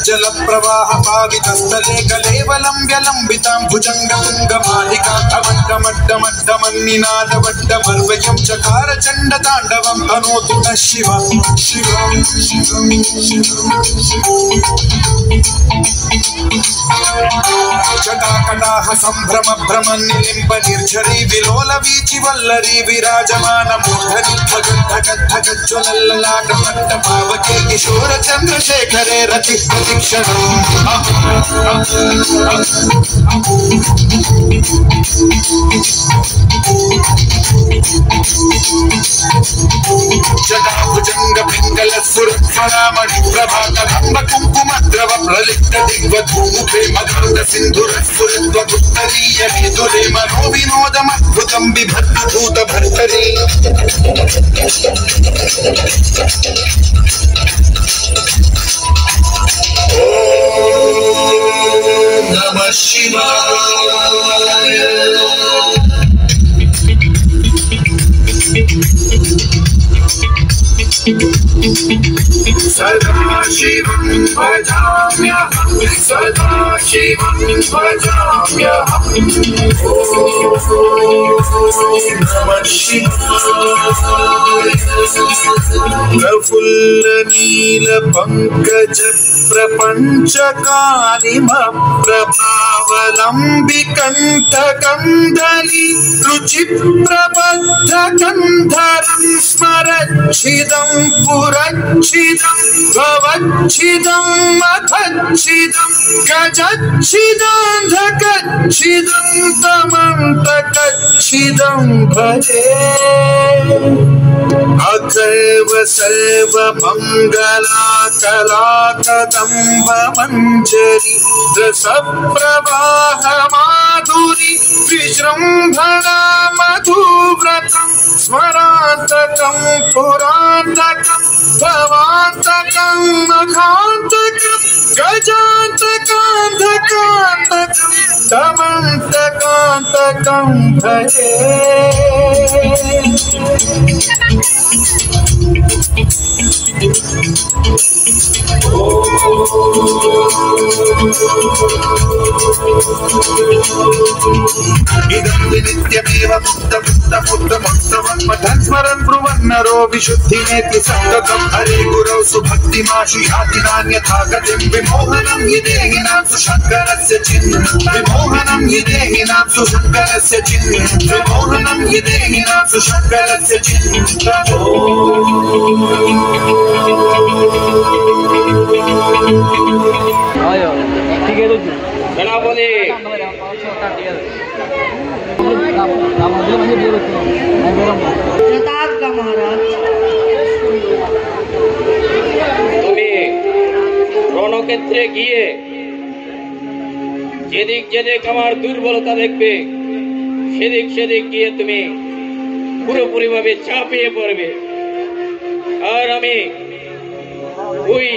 जल प्रवाह पावितस्थले कलेवलम्ब्य लम्बितां भुजङ्गतुङ्गमालिकामड्डमड्डमड्डमन्निनादवड्डमर्वयं चकार चण्डताण्डवं तनोतु नः शिव जटाकटाह सम्भ्रम भ्रमन्निलिम्ब निर्झरी विलोल वीचि वल्लरी विराजमान मूर्धनि धगद्धगद्धगज्ज्वलल्ललाट पावके किशोर चन्द्रशेखरे रति प्रतीक्षणम् जटाभुजंग पिंगल सुरफणामणि प्रभातभंब कुंकुमद्रव प्रलिप्त दिग्वधूमुखे मकरंद सिंधुर स्फुरद्वदुत्तरीय विदुरे मनो विनोदमद्भुतं बिभद्रभूत भर्तरी ओम नमः शिवाय। सदा शिवं भजाम्यहं सदा शिवं भजाम्यहं नमः शिवाय। प्रफुल्ल नील पंकज प्रपञ्चकानिमप्रभावलम्बिकण्ठकन्दली रुचिप्रबद्धकन्धरं स्मरच्छिदं पुरच्छिदं भवच्छिदं मथच्छिदं गजच्छिदं तमन्तकच्छिदं भजे अथर्व सर्व मंगला कला कदम्ब मंजरी रसप्रवाह माधुरी विजृंभणा मधुव्रतं स्मरान्तकं पुरान्तकं भवान्तकं मखान्तकं गजान्तकान्धकान्तकं तमन्तकान्तकं भजे। Oh इदं नित्यमेव मुक्तमुत्तमोत्तमं मठं स्मरन् ब्रुवन्नरो विशुद्धिमेति सन्ततं हरे गुरौ सुभक्तिमाशु याति नान्यथा गतिं विमोहनं हि देहिनां सुशङ्करस्य चिह्नं विमोहनं हि देहिनां सुशङ्करस्य चिह्नं विमोहनं हि देहिनां सुशङ्करस्य चिह्नं সেনাপতি তুমি রণক্ষেত্রে গিয়ে যেদিক যেদিক আমার দুর্বলতা দেখবে সেদিক সেদিক গিয়ে তুমি পুরোপুরি ভাবে চাপিয়ে পড়বে। আর আমি ওই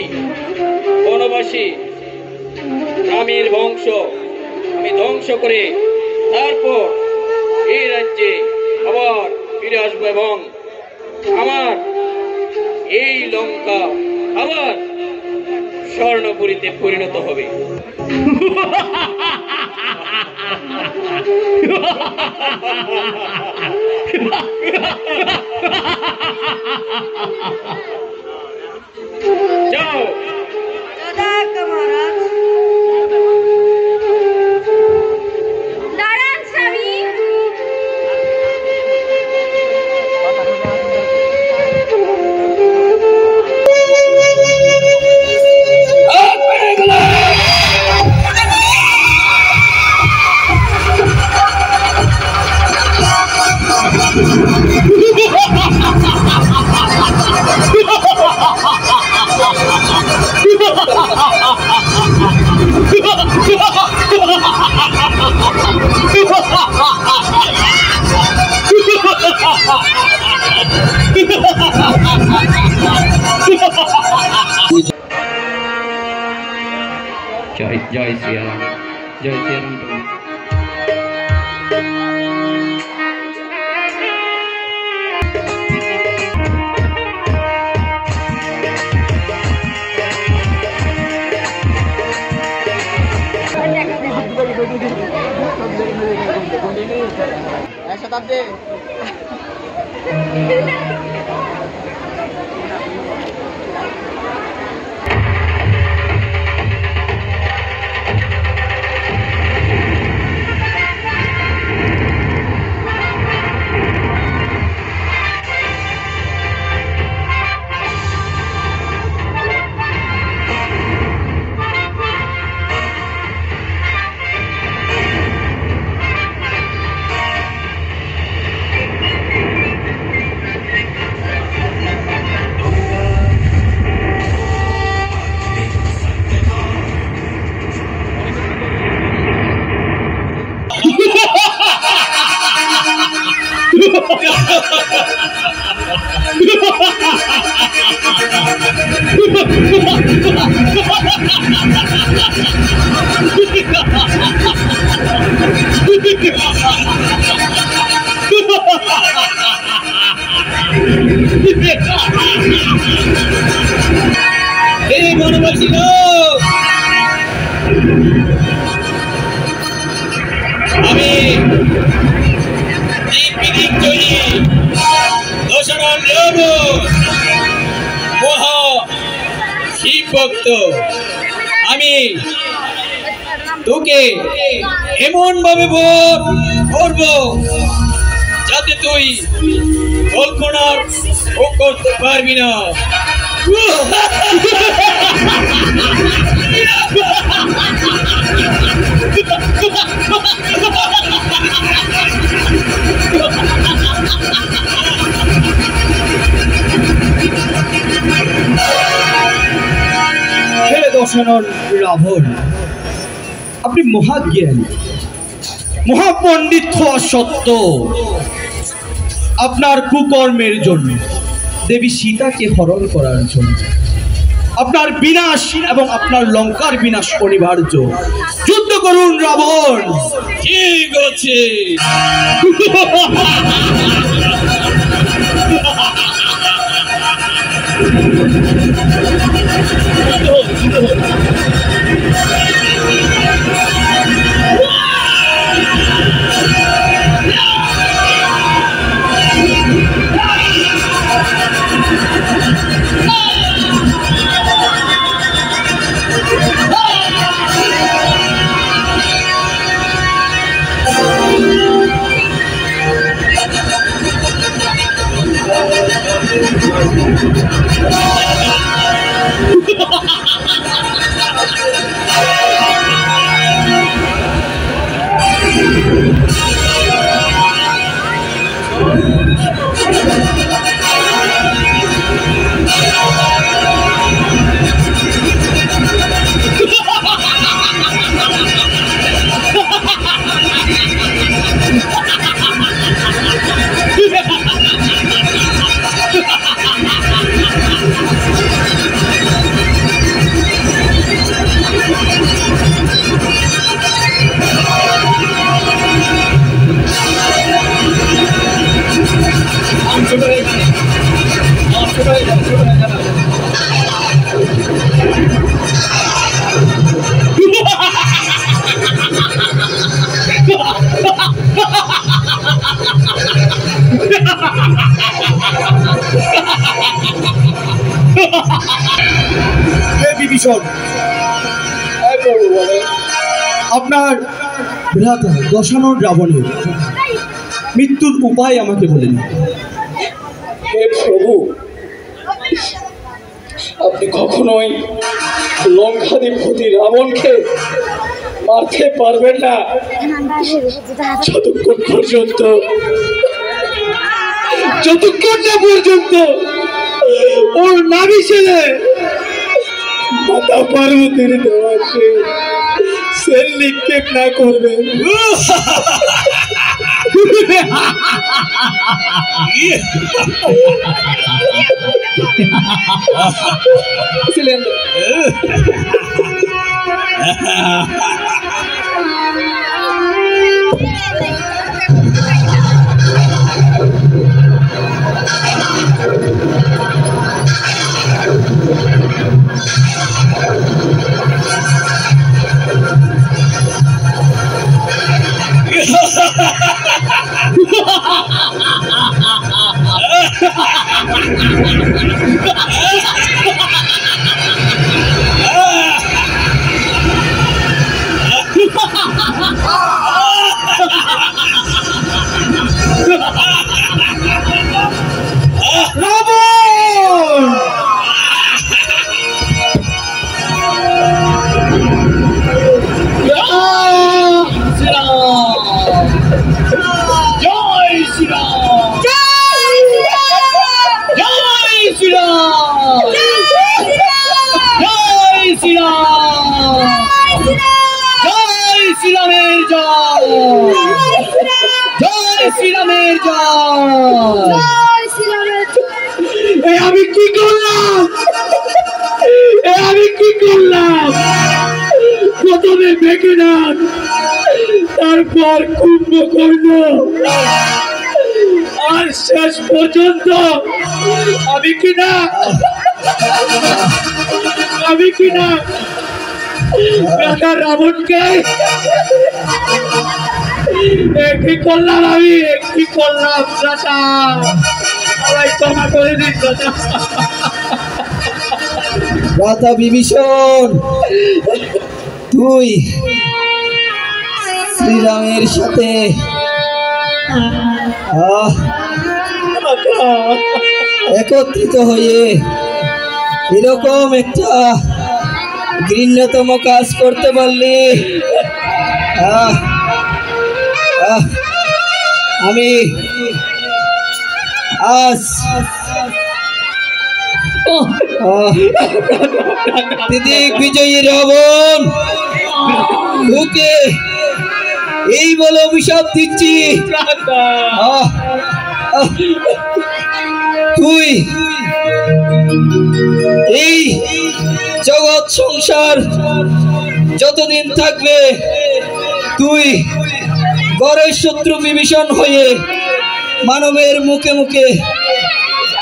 বনবাসী গ্রামের বংশ আমি ধ্বংস করে তারপর এই রাজ্যে আবার ফিরে আসবো এবং আমার এই লঙ্কা আবার স্বর্ণপুরীতে পরিণত হবে। যাও। দাঁড়ান স্বামী। জয় জয় শ্রীরাম, জয় শ্রীরাম। শতাব্দী এই বনবাসী লোক, আমি মহা শিব ভক্ত, আমি তোকে এমন ভাবে ভোগ করবো যাতে তুই কল্পনার ভোগ করতে পারবি না। হে দশানন রাবণ, আপনি মহাজ্ঞানী, মহাপণ্ডিত হওয়া সত্ত্বেও আপনার কুকর্মের জন্য, দেবী সীতাকে হরণ করার জন্য আপনার বিনাশ এবং আপনার লঙ্কার বিনাশ অনিবার্য। যুদ্ধ করুন রাবণ। ঠিক আছে। বিভীষণ, আপনার ভ্রাতা দশানন রাবণের মৃত্যুর উপায় আমাকে বলেন। হে প্রভু, আপনি কখনোই লঙ্কাধিপতি রাবণকে মারতে পারবেন না যতক্ষণ না পর্যন্ত ওর নাভি ছেলে মাতা পার্বতীর দেওয়া সেল নিক্ষেপ না করবেন। আমি কি করলাম? প্রথমে মেঘনাদ, তারপর কুম্ভকর্ণ, আর শেষ পর্যন্ত আমি কিনা রাজা রাবণকে কি করলাম? রাজা, সবাই ক্ষমা করে দিন রাজা। রাজা বিভীষণ, তুই শ্রীরামের সাথে একত্রিত হয়ে এরকম একটা ঘৃণ্যতম কাজ করতে পারলি। আমি আজ বিজয়ী রাবণ তোকে এই বলে অভিশাপ দিচ্ছি, তুই এই জগৎ সংসার যতদিন থাকবে তুই গড়ের শত্রু বিভীষণ হয়ে মানবের মুখে মুখে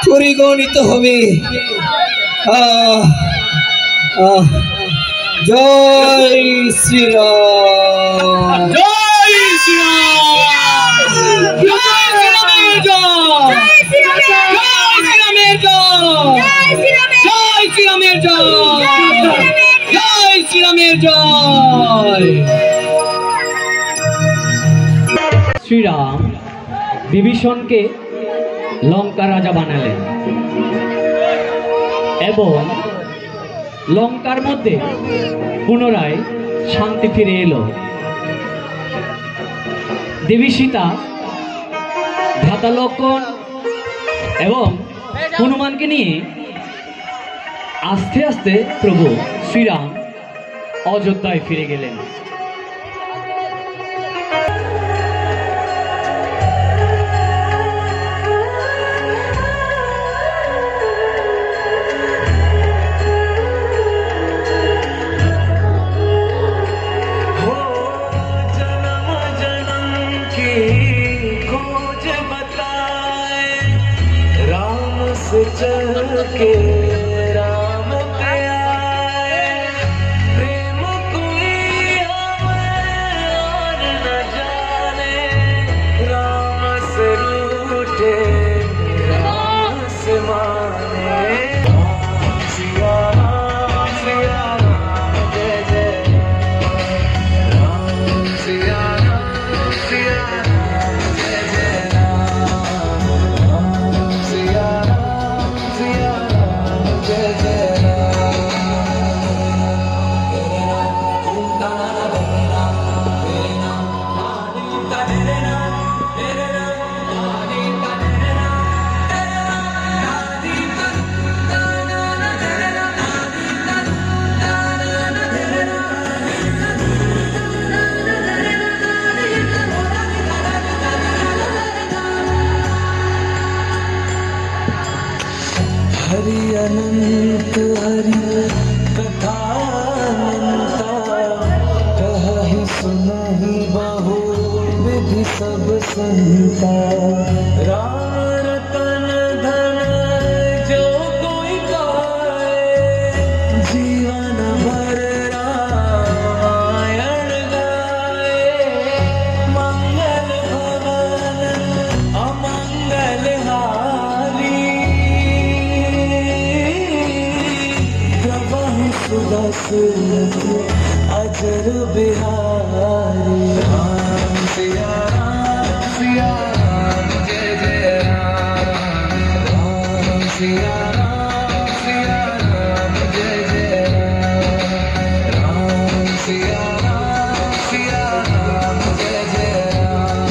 পরিগণিত হবে। জয় শ্রীরাম, জয় শ্রীরাম, জয় শ্রীরামের জয়, জয় শ্রীরামের জয়, জয় শ্রীরামের জয়। শ্রীরাম বিভীষণকে লঙ্কা রাজা বানালেন এবং লঙ্কার মধ্যে পুনরায় শান্তি ফিরে এলো। দেবী সীতা, ভ্রাতা লক্ষ্মণ এবং হনুমানকে নিয়ে আস্তে আস্তে প্রভু শ্রীরাম অযোধ্যায় ফিরে গেলেন। चल के राम पे आए, प्रेम कोई हमें और न जाने, राम से रूठे राम से माने। सिया राम जय जय राम, सिया राम जय जय राम, सिया हरि अनंत हरि कथा अनंता, कहि सुनहि बहु विधि सब संता। राम रतन धन जो कोई पाए, जीवन भर रामायण गाए। मंगल भवन अमंगल हारी, सुदस अजर बिहारी। राम सिया राम जय जय राम, राम सिया राम जय जय राम, राम सिया राम जय जय राम,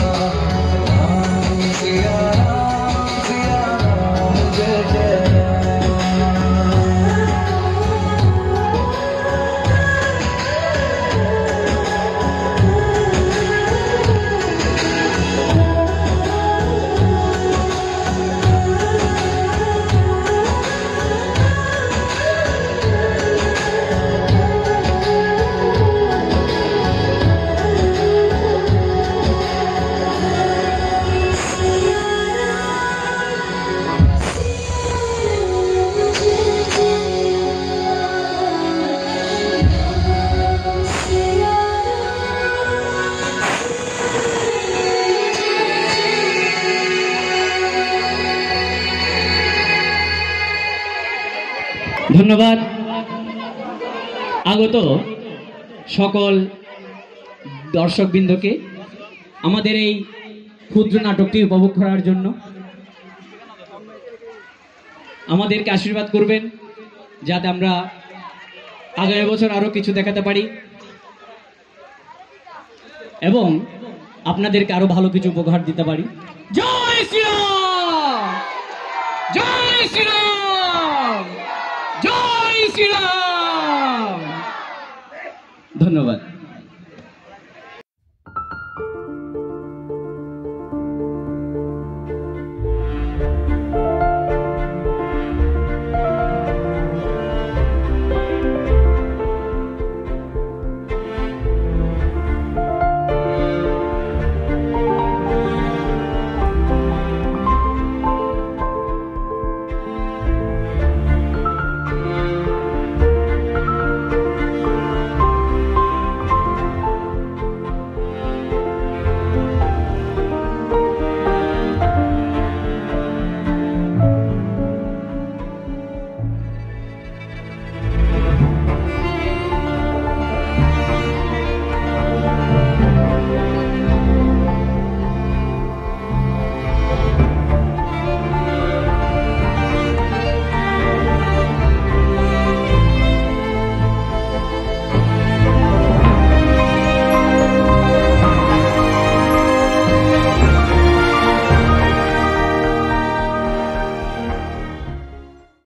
राम सिया राम जय जय राम। ধন্যবাদ আগত সকল দর্শকবৃন্দকে আমাদের এই ক্ষুদ্র নাটকটি উপভোগ করার জন্য। আমাদেরকে আশীর্বাদ করবেন যাতে আমরা আগামী বছর আরো কিছু দেখাতে পারি এবং আপনাদেরকে আরো ভালো কিছু উপহার দিতে পারি। জয় শ্রীরাম, জয় শ্রীরাম, জয় শ্রীরাম। ধন্যবাদ।